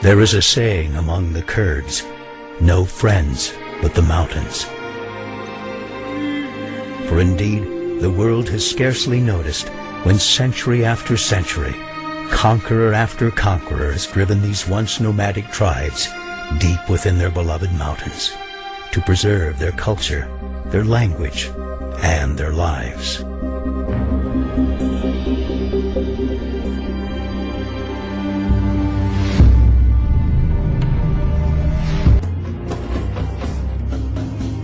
There is a saying among the Kurds, no friends but the mountains. For indeed, the world has scarcely noticed when century after century, conqueror after conqueror has driven these once nomadic tribes deep within their beloved mountains to preserve their culture, their language, and their lives.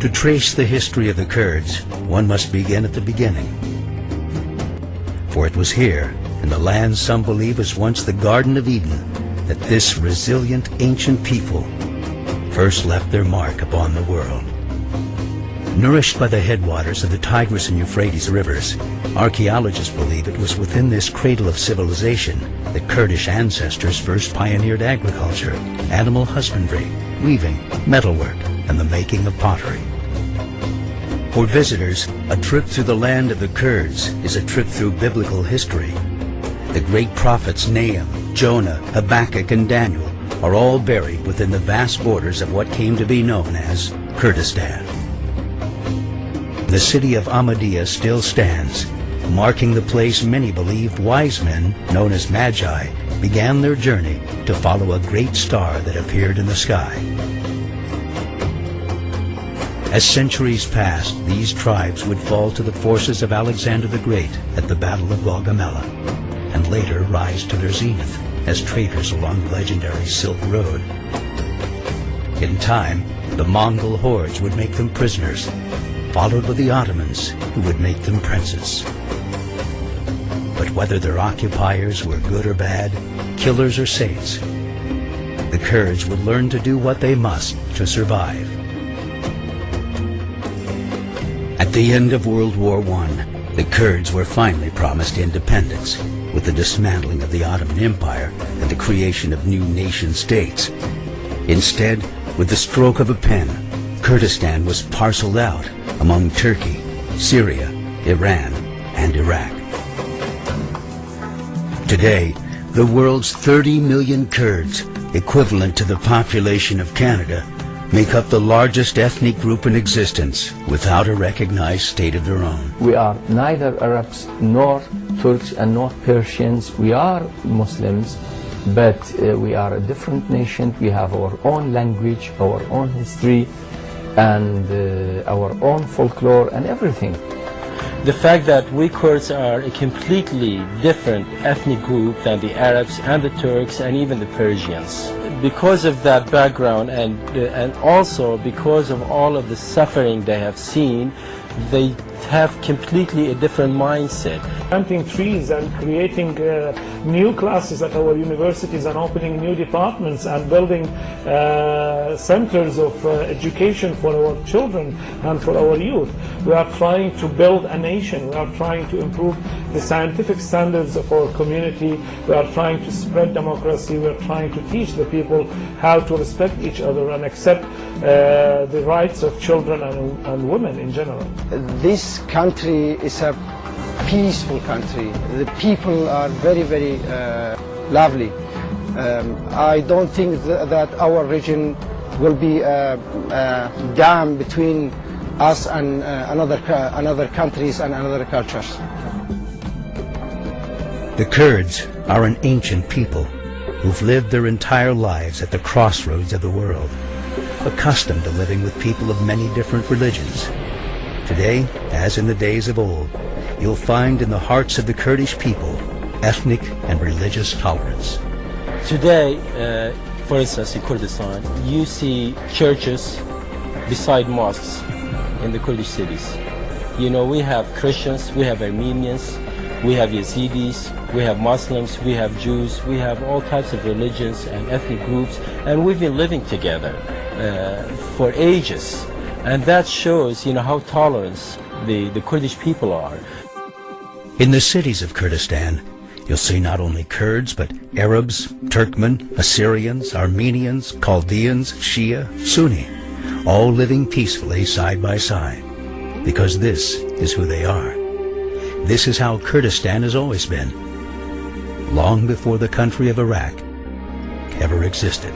To trace the history of the Kurds, one must begin at the beginning. For it was here, in the land some believe was once the Garden of Eden, that this resilient ancient people first left their mark upon the world. Nourished by the headwaters of the Tigris and Euphrates rivers, archaeologists believe it was within this cradle of civilization that Kurdish ancestors first pioneered agriculture, animal husbandry, weaving, metalwork, and the making of pottery. For visitors, a trip through the land of the Kurds is a trip through biblical history. The great prophets Nahum, Jonah, Habakkuk, and Daniel are all buried within the vast borders of what came to be known as Kurdistan. The city of Ahmadiyya still stands, marking the place many believed wise men, known as Magi, began their journey to follow a great star that appeared in the sky. As centuries passed, these tribes would fall to the forces of Alexander the Great at the Battle of Gaugamela, and later rise to their zenith as traders along the legendary Silk Road. In time, the Mongol hordes would make them prisoners, followed by the Ottomans, who would make them princes. But whether their occupiers were good or bad, killers or saints, the Kurds would learn to do what they must to survive. At the end of World War I, the Kurds were finally promised independence with the dismantling of the Ottoman Empire and the creation of new nation-states. Instead, with the stroke of a pen, Kurdistan was parceled out among Turkey, Syria, Iran, and Iraq. Today, the world's 30 million Kurds, equivalent to the population of Canada, make up the largest ethnic group in existence without a recognized state of their own. We are neither Arabs nor Turks and nor Persians. We are Muslims, but we are a different nation. We have our own language, our own history, and our own folklore and everything. The fact that we Kurds are a completely different ethnic group than the Arabs and the Turks and even the Persians. Because of that background and also because of all of the suffering they have seen, they have completely a different mindset. Planting trees and creating new classes at our universities and opening new departments and building centers of education for our children and for our youth. We are trying to build a nation. We are trying to improve the scientific standards of our community. We are trying to spread democracy. We are trying to teach the people how to respect each other and accept the rights of children and women in general. This country is a peaceful country. The people are very, very lovely. I don't think that our region will be a dam between us and another countries and other cultures. The Kurds are an ancient people who've lived their entire lives at the crossroads of the world, accustomed to living with people of many different religions. Today, as in the days of old, you'll find in the hearts of the Kurdish people ethnic and religious tolerance. Today, for instance, in Kurdistan, you see churches beside mosques in the Kurdish cities. You know, we have Christians, we have Armenians, we have Yazidis, we have Muslims, we have Jews, we have all types of religions and ethnic groups, and we've been living together for ages. And that shows, you know, how tolerant the Kurdish people are. In the cities of Kurdistan, you'll see not only Kurds, but Arabs, Turkmen, Assyrians, Armenians, Chaldeans, Shia, Sunni, all living peacefully side by side, because this is who they are. This is how Kurdistan has always been. Long before the country of Iraq, ever existed.